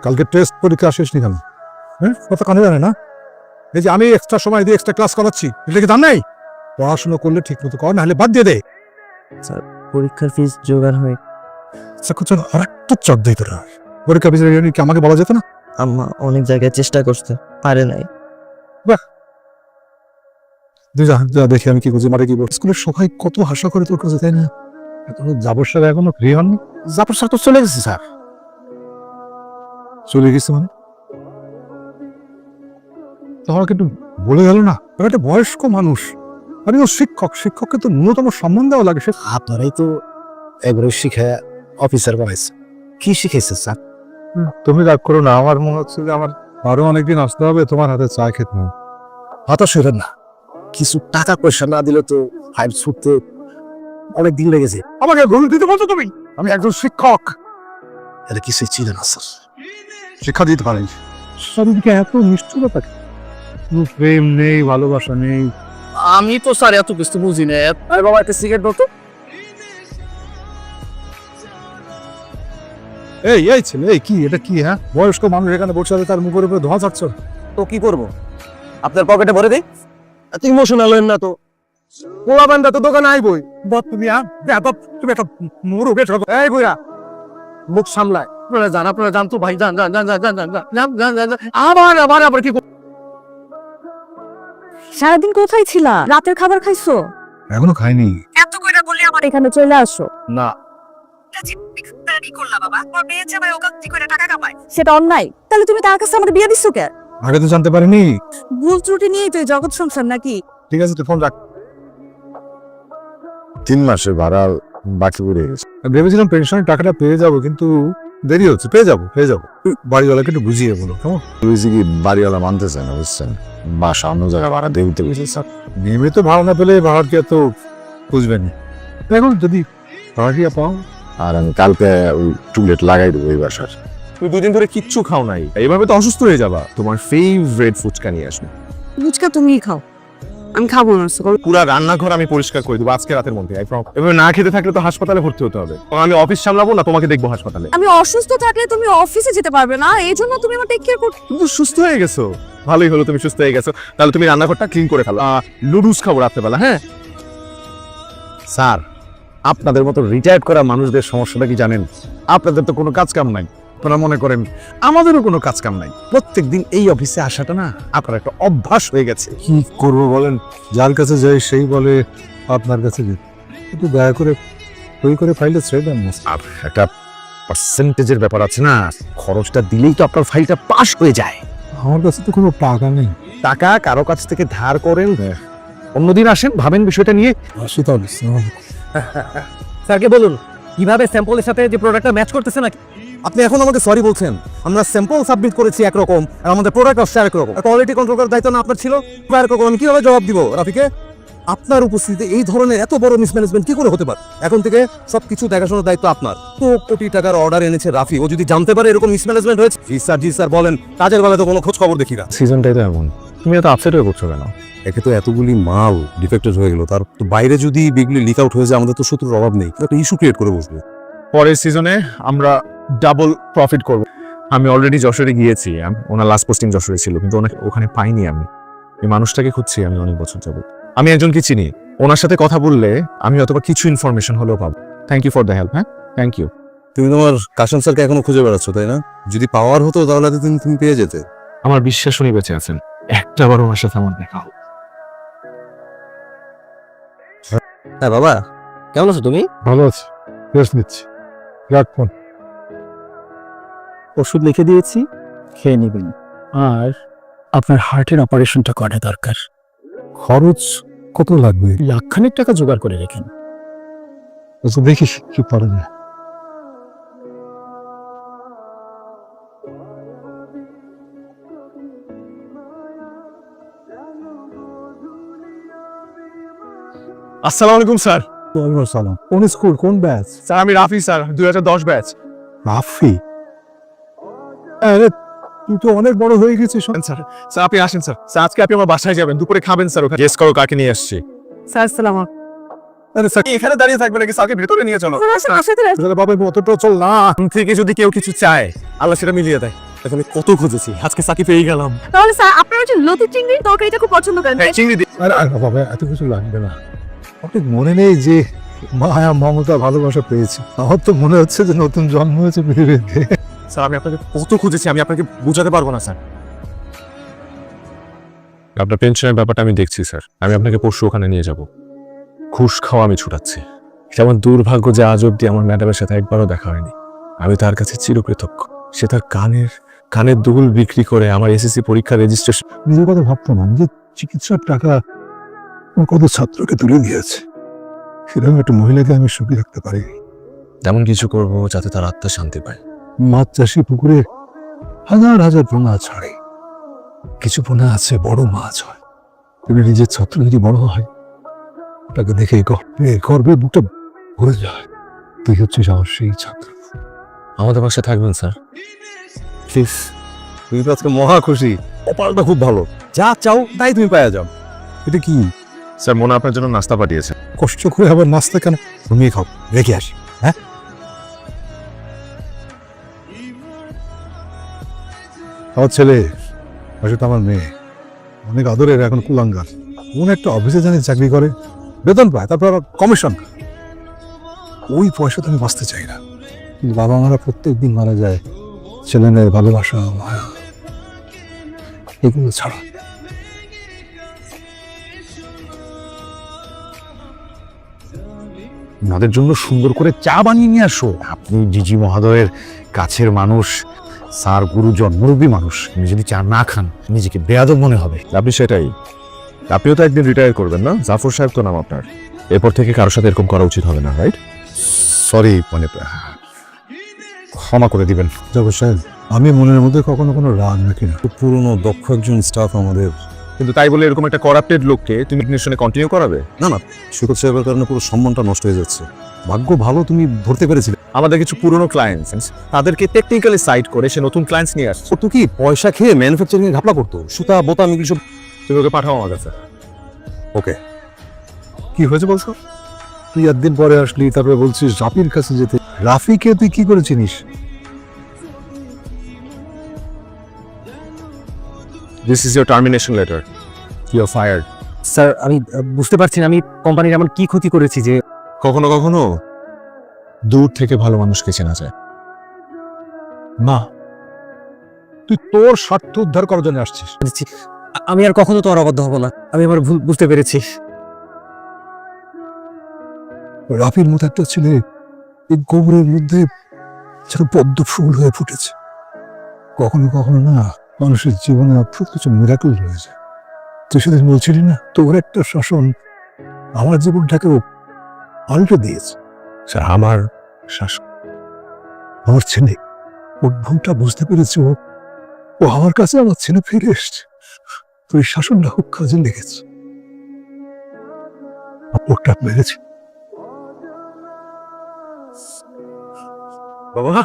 কালকে টেস্ট পরীক্ষা শেষ নি কেন? হ্যাঁ, কথা কানে জানে না? এই যে আমি এক্সট্রা সময় দিয়ে এক্সট্রা ক্লাস করাচ্ছি, এটা কি জান নাই? পড়াশোনা করলে ঠিক মতো কর, নাহলে বাদ দিয়ে দে। স্যার পরীক্ষার ফিস জোগাড় হয়ে আর একটা চাপ দিই তোরা। পরীক্ষা ফিস কি আমাকে বলা যেত না? আম্মা অনেক জায়গায় চেষ্টা করছে, পারে নাই। তুই যা যা, দেখি আমি কি করছি, মারে কি বল। স্কুলের সবাই কত হাসা করে তোর কাছে, তাই না? এখনো জাবর স্যার এখনো ফ্রি হননি? জাফর স্যার তো চলে গেছে স্যার। চলে গেছে মানে? তোমার কিন্তু বলে গেল না, একটা বয়স্ক মানুষ, আমি ও শিক্ষক, শিক্ষককে তো ন্যূনতম সম্মান দেওয়া লাগে। সে আপনারাই তো একবারে শিখে অফিসার বানাইছে, কি শিখেছে স্যার? তুমি রাগ করো না, আমার মনে হচ্ছে যে আমার আরো অনেকদিন আসতে হবে তোমার হাতে চা খেতে হবে। হতাশ হইবেন না, কিছু টাকা পয়সা না দিলে তো ফাইল ছুটতে অনেক দিন লেগেছে। আমাকে ভুল দিতে বলছো তুমি? আমি একজন শিক্ষক, এটা কিছুই ছিল না স্যার। শিক্ষা দিতে পারি। শরীরকে এত নিষ্ঠুরতা, প্রেম নেই, ভালোবাসা নেই। আমি তো স্যার এত কিছু বুঝি না। আরে বাবা একটা সিগারেট দাও তো। এই এই ছেলে, এই কি এটা কি? হ্যাঁ, বয়স্ক মানুষ এখানে বসে আছে, তার মুখের উপরে ধোঁয়া ছাড়ছ। তো কি করব? আপনার পকেটে ভরে দেই? এত ইমোশনাল হলেন না তো। পোলা বান্দা তো দোকানে আইবই। তুমি তুমি একটা মুরুখ। এই বুইরা মুখ সামলায়। আপনারা জান তো ভাই, জান জান জান জান জান জান জান জান জান জান। আবার কি সারাদিন কোথায় ছিলা? রাতের খাবার খাইছো? এখনো খাইনি। এত কইরা বললি আমার এখানে চলে আসো। না। সেটা অন্যায়। তাহলে তুমি তার কাছে আমাদের বিয়ে দিছো কে? আগে তো জানতে পারিনি। ভুল ত্রুটি নিয়েই তো এই জগৎ সংসার নাকি? ঠিক আছে, তুই ফোন রাখ। 3 মাসের ভাড়া বাকি পড়ে গেছে। ভেবেছিলাম পেনশনের টাকাটা পেয়ে যাবো, কিন্তু দেরি হচ্ছে। পেয়ে যাবো। বাড়িওয়ালাকে একটু বুঝিয়ে বলো, কেমন? বুঝছি কি বাড়িওয়ালা মানতে চায় না, বুঝছেন? বাসা অন্য জায়গায় ভাড়া দিয়ে দিতে বুঝছে স্যার। নিয়মিত ভাড়া না পেলে ভাড়ার কি এত বুঝবেন? এখন যদি ভাড়াটিয়া পাও, আর আমি কালকে ওই টুলেট লাগাই দেবো এই বাসার। তুমি 2 দিন ধরে কিচ্ছু খাও নাই, এইভাবে তো অসুস্থ হয়ে যাবা। তোমার ফেভারিট ফুচকা নিয়ে আসবে। ফুচকা তুমিই খাও, আমি খাবো না। পুরা রান্নাঘর আমি পরিষ্কার করে দেবো আজকে রাতের মধ্যে। এভাবে না খেতে থাকলে তো হাসপাতালে ভর্তি হতে হবে। আমি অফিস সামলাবো না, তোমাকে দেখবো হাসপাতালে। আমি অসুস্থ থাকলে তুমি অফিসে যেতে পারবে না, এই জন্য তুমি আমার টেক কেয়ার করতে। তুমি তো সুস্থ হয়ে গেছো, ভালোই হলো তুমি সুস্থ হয়ে গেছো। তাহলে তুমি রান্নাঘরটা ক্লিন করে ফেলো। নুডলস খাবো রাত্রেবেলা। হ্যাঁ স্যার, আপনাদের মতো রিটায়ার্ড করা মানুষদের সমস্যাটা কি জানেন? আপনাদের তো কোনো কাজ কাম নাই। আপনারা মনে করেন আমাদেরও কোনো কাজ কাম নাই। প্রত্যেকদিন এই অফিসে আসাটা না আপনার একটা অভ্যাস হয়ে গেছে। কি করবো বলেন? যার কাছে যাই সেই বলে আপনার কাছে যেতে। একটু দয়া করে সই করে ফাইলটা ছেড়ে দেন না। আর একটা পার্সেন্টেজের ব্যাপার আছে না, খরচটা দিলেই তো আপনার ফাইলটা পাস হয়ে যায়। আমার কাছে তো কোনো টাকা নেই। টাকা কারো কাছ থেকে ধার করেন, অন্যদিন আসেন, ভাবেন বিষয়টা নিয়ে। আসি তাহলে। স্যারকে বলুন কিভাবে স্যাম্পলের সাথে যে প্রোডাক্টটা ম্যাচ করতেছে নাকি। আপনি এখন আমাকে সরি বলছেন? আমরা স্যাম্পল সাবমিট করেছি একরকম, আর আমাদের প্রোডাক্ট আসছে একরকম। কোয়ালিটি কন্ট্রোল করার দায়িত্ব না আপনার ছিল? একরকম আমি কিভাবে জবাব দিব রাফিকে? আপনার উপস্থিতিতে এই ধরনের এত বড় মিসম্যানেজমেন্ট কি করে হতে পারে? এখন থেকে সবকিছু দেখাশোনার দায়িত্ব আপনার। তো কোটি টাকার অর্ডার এনেছে রাফি, ও যদি জানতে পারে এরকম মিসম্যানেজমেন্ট হয়েছে। জি স্যার বলেন। কাজের বেলায় তো কোনো খোঁজ খবর দেখি না। সিজনটাই তো এমন। তুমি এত আপসেট হয়ে পড়ছো কেন? একে তো এতগুলি মাল ডিফেক্টেড হয়ে গেল, তার তো বাইরে যদি বিগলি লিক আউট হয়ে যায়, আমাদের তো শত্রুর অভাব নেই। একটা ইস্যু ক্রিয়েট করে বসবে। পরের সিজনে আমরা ডাবল প্রফিট করব। আমি অলরেডি যশোরে গিয়েছি। ওনার লাস্ট পোস্টিং যশোরে ছিল, কিন্তু ওনাকে ওখানে পাইনি। আমি এই মানুষটাকে খুঁজছি আমি অনেক বছর যাবত। আমি একজনকে চিনি, ওনার সাথে কথা বললে আমি অথবা কিছু ইনফরমেশন হলেও পাবো। Thank you for the help. হ্যাঁ, থ্যাংক ইউ। তুমি তোমার কাশন স্যারকে এখনো খুঁজে বেড়াচ্ছ, তাই না? যদি পাওয়ার হতো তাহলে তো তুমি পেয়ে যেতে। আমার বিশ্বাস উনি বেঁচে আছেন। একটাবার ওনার সাথে আমার দেখা হোক। হ্যাঁ বাবা, কেমন আছো তুমি? ভালো আছি, রেস্ট নিচ্ছি। রাখ ফোন। ওষুধ লিখে দিয়েছি, খেয়ে নেবেন। আর আপনার হার্টের অপারেশনটা করা দরকার। খরচ কত লাগবে? লাখখানেক টাকা জোগাড় করে রেখেন। আচ্ছা, দেখিস কি পারা যায়। আসসালামু আলাইকুম স্যার। ওয়ালাইকুম আসসালাম। কোন স্কুল, কোন ব্যাচ? স্যার আমি রাফি স্যার, 2010 ব্যাচ। রাফি? আরে তুই তো অনেক বড় হয়ে গেছিস। স্যার স্যার আপনি আসেন স্যার। স্যার আজকে আপনি আমার বাসায় যাবেন, দুপুরে খাবেন স্যার। ওখানে গেস করো কাকে নিয়ে আসছি। স্যার আসসালামু আরে স্যার এখানে দাঁড়িয়ে থাকবেন নাকি? স্যারকে ভেতরে নিয়ে চলো। আলাইকুম। বাবা অতটা চল না। থেকে যদি কেউ কিছু চায় আল্লাহ সেটা মিলিয়ে দেয়। দেখো আমি কত খুঁজেছি, আজকে সাকি পেয়ে গেলাম। তাহলে স্যার আপনার হচ্ছে লতি চিংড়ির তরকারিটা খুব পছন্দ করেন তাই? চিংড়ি আরে আরে বাবা, এত কিছু লাগবে না। আপনার মনে নেই যে মায়া মমতা ভালোবাসা পেয়েছি? আমার তো মনে হচ্ছে যে নতুন জন্ম হয়েছে পৃথিবীতে। স্যার আমি আপনাকে কত খুঁজেছি, আমি আপনাকে বোঝাতে পারবো না স্যার। আপনার পেনশনের ব্যাপারটা আমি দেখছি স্যার। আমি আপনাকে পরশু ওখানে নিয়ে যাব। ঘুষ খাওয়া আমি ছুটাচ্ছি। এটা আমার দুর্ভাগ্য যে আজ অব্দি আমার ম্যাডামের সাথে একবারও দেখা হয়নি। আমি তার কাছে চিরকৃতজ্ঞ। সে তার কানের দুল বিক্রি করে আমার এসএসসি পরীক্ষা রেজিস্ট্রেশন। নিজের কথা ভাবতো না, নিজের চিকিৎসার টাকা কত ছাত্রকে তুলে দিয়েছে। সেরকম একটা মহিলাকে আমি সুখী রাখতে পারি। তেমন কিছু করব যাতে তার আত্মা শান্তি পায়। মাছ চাষি পুকুরে হাজার হাজার পোনা ছাড়ে, কিছু পোনা আছে বড় মাছ হয়। তুমি নিজের ছাত্র যদি বড় হয়, তাকে দেখে গর্বে বুকটা ভরে যায়। তুই হচ্ছিস আমার সেই ছাত্র। আমাদের বাসায় থাকবেন স্যার? প্লিজ, তুমি তো আজকে মহা খুশি। কপালটা খুব ভালো, যা চাও তাই তুমি পাওয়া যাও। এটা কি স্যার মনে আপনার জন্য নাস্তা পাঠিয়েছে। কষ্ট করে আবার নাস্তা কেন? ঘুমিয়ে খাও, রেখে আসি। হ্যাঁ, আমার ছেলে আসলে আমার মেয়ে, অনেক আদরের, এখন কুলাঙ্গার। কোন একটা অফিসে জানি চাকরি করে, বেতন পায়, তারপর আবার কমিশন। ওই পয়সা তো আমি বাঁচতে চাই না। কিন্তু বাবা মারা প্রত্যেক দিন মারা যায়, ছেলে মেয়ের ভালোবাসা, মায়া, এগুলো ছাড়া। ওনাদের জন্য সুন্দর করে চা বানিয়ে নিয়ে আসো। আপনি জিজি মহোদয়ের কাছের মানুষ, স্যার গুরুজন, মুরব্বী মানুষ। আপনি যদি চা না খান নিজেকে বেয়াদব মনে হবে। আপনি সেটাই। আপনিও তো একদিন রিটায়ার করবেন না? জাফর সাহেব তো নাম আপনার। এরপর থেকে কারোর সাথে এরকম করা উচিত হবে না, রাইট? সরি, মানে ক্ষমা করে দিবেন। জগৎ সাহেব, আমি মনের মধ্যে কখনো কোনো রাগ রাখি না। খুব পুরনো দক্ষ একজন স্টাফ আমাদের। কিন্তু তাই বলে এরকম একটা করাপ্টেড লোককে তুমি ইগনিশনে কন্টিনিউ করাবে? না না, সৈকত সাহেবের কারণে পুরো সম্মানটা নষ্ট হয়ে যাচ্ছে। ভাগ্য ভালো তুমি ধরতে পেরেছিলে। আমাদের কিছু পুরনো ক্লায়েন্টস, তাদেরকে টেকনিক্যালি সাইড করে সে নতুন ক্লায়েন্টস নিয়ে আসছে। ও তো কি পয়সা খেয়ে ম্যানুফ্যাকচারিং এ ঘাপলা করতো, সুতা বোতাম এগুলো সব। তুমি ওকে পাঠাও আমার কাছে। ওকে, কি হয়েছে বলছো? তুই একদিন পরে আসলি, তারপরে বলছিস রাফির কাছে যেতে। রাফিকে তুই কি করে চিনিস? This is your termination letter. You are fired. Sir আমি বুঝতে পারছি না আমি কোম্পানির এমন কি ক্ষতি করেছি যে কখনো কখনো দূর থেকে ভালো মানুষকে চেনা যায়। না, তুই তোর স্বার্থ উদ্ধার করার জন্য আসছিস। আমি আর কখনো তো আর অবাধ্য হব না। আমি আমার ভুল বুঝতে পেরেছি। রাফির মতো একটা ছেলে এই গোবরের মধ্যে যেন পদ্ম ফুল হয়ে ফুটেছে। কখনো কখনো না, মানুষের জীবনে অদ্ভুত কিছু মিরাকল রয়েছে। তুই সেদিন বলছিলি না, তোর একটা শাসন আমার জীবনটাকেও পাল্টে দিয়েছে। স্যার, আমার শাসন, আমার ছেলে ওর ভুলটা বুঝতে পেরেছে। ও আমার কাছে আমার ছেলে ফিরে এসছে। তো এই শাসনটা খুব কাজে লেগেছে। ওটা মেরেছে। বাবা